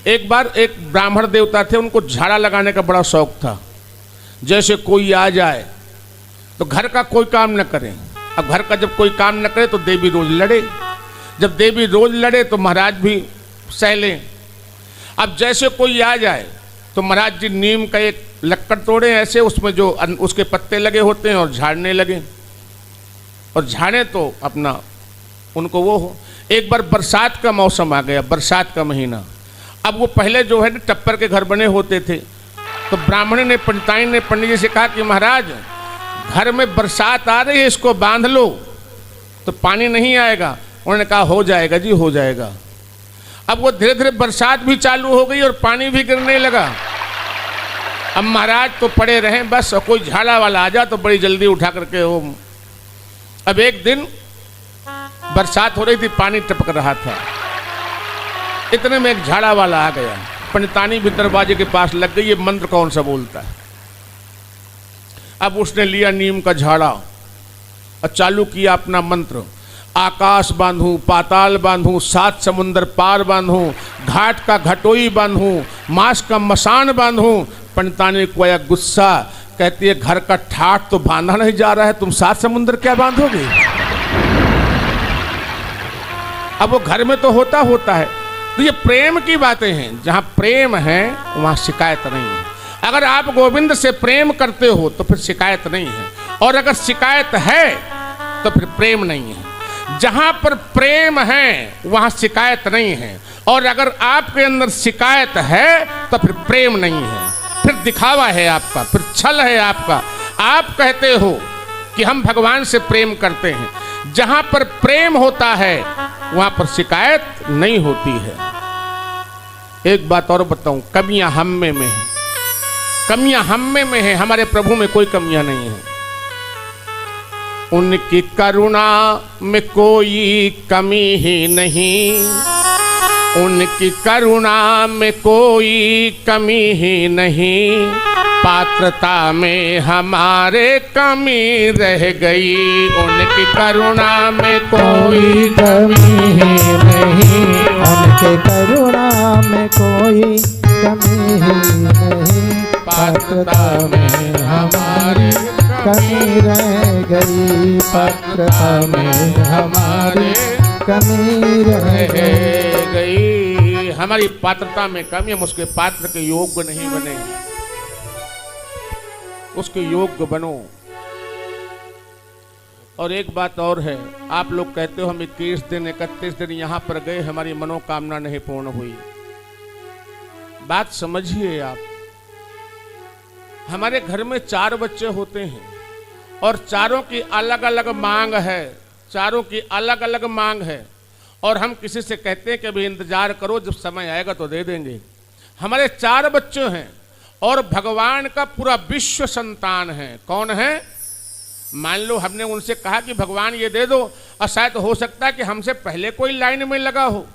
एक बार एक ब्राह्मण देवता थे, उनको झाड़ा लगाने का बड़ा शौक था। जैसे कोई आ जाए तो घर का कोई काम न करे। अब घर का जब कोई काम न करे तो देवी रोज लड़े, जब देवी रोज लड़े तो महाराज भी सह लें। अब जैसे कोई आ जाए तो महाराज जी नीम का एक लक्कड़ तोड़े ऐसे, उसमें जो उसके पत्ते लगे होते हैं और झाड़ने लगे, और झाड़े तो अपना उनको वो हो। एक बार बरसात का मौसम आ गया, बरसात का महीना। अब वो पहले जो है ना टप्पर के घर बने होते थे, तो ब्राह्मण ने पंडिताइन ने पंडित जी से कहा कि महाराज घर में बरसात आ रही है, इसको बांध लो तो पानी नहीं आएगा। उन्होंने कहा हो जाएगा जी, हो जाएगा। अब वो धीरे धीरे बरसात भी चालू हो गई और पानी भी गिरने लगा। अब महाराज तो पड़े रहे बस, और कोई झाड़ा वाला आ जा तो बड़ी जल्दी उठा करके वो। अब एक दिन बरसात हो रही थी, पानी टपक रहा था, इतने में एक झाड़ा वाला आ गया। पंडितानी भी दरवाजे के पास लग गई, ये मंत्र कौन सा बोलता है। अब उसने लिया नीम का झाड़ा और चालू किया अपना मंत्र। आकाश बांधूं, पाताल बांधूं, 7 समुंदर पार बांधूं, घाट का घटोई बांधूं, मांस का मसान बांधूं। पंडितानी को आया गुस्सा, कहती है घर का ठाठ तो बांधा नहीं जा रहा है, तुम 7 समुंदर क्या बांधोगे। अब वो घर में तो होता है। तो ये प्रेम की बातें हैं, जहां प्रेम है वहां शिकायत नहीं है। अगर आप गोविंद से प्रेम करते हो तो फिर शिकायत नहीं है, और अगर शिकायत है तो फिर प्रेम नहीं है। जहां पर प्रेम है वहां शिकायत नहीं है, और अगर आपके अंदर शिकायत है तो फिर प्रेम नहीं है, फिर दिखावा है आपका, फिर छल है आपका। आप कहते हो कि हम भगवान से प्रेम करते हैं, जहां पर प्रेम होता है वहां पर शिकायत नहीं होती है। एक बात और बताऊं, कमियां हम में है, कमियां हम में है, हमारे प्रभु में कोई कमियां नहीं है। उनकी करुणा में कोई कमी ही नहीं, उनकी करुणा में कोई कमी ही नहीं, पात्रता में हमारे कमी रह गई। उनकी करुणा में कोई कमी ही नहीं, उनके करुणा में कोई कमी ही नहीं, पात्रता में हमारी कमी रह गई, पात्रता में हमारी कमी रह गई। हमारी पात्रता में कमी, हम उसके पात्र के योग्य नहीं बने, उसके योग्य बनो। और एक बात और है, आप लोग कहते हो हम 21 दिन 31 दिन यहां पर गए, हमारी मनोकामना नहीं पूर्ण हुई। बात समझिए आप, हमारे घर में 4 बच्चे होते हैं और चारों की अलग अलग मांग है, चारों की अलग अलग मांग है, और हम किसी से कहते हैं कि अभी इंतजार करो, जब समय आएगा तो दे देंगे। हमारे 4 बच्चे हैं और भगवान का पूरा विश्व संतान है। कौन है? मान लो हमने उनसे कहा कि भगवान ये दे दो, और शायद हो सकता है कि हमसे पहले कोई लाइन में लगा हो,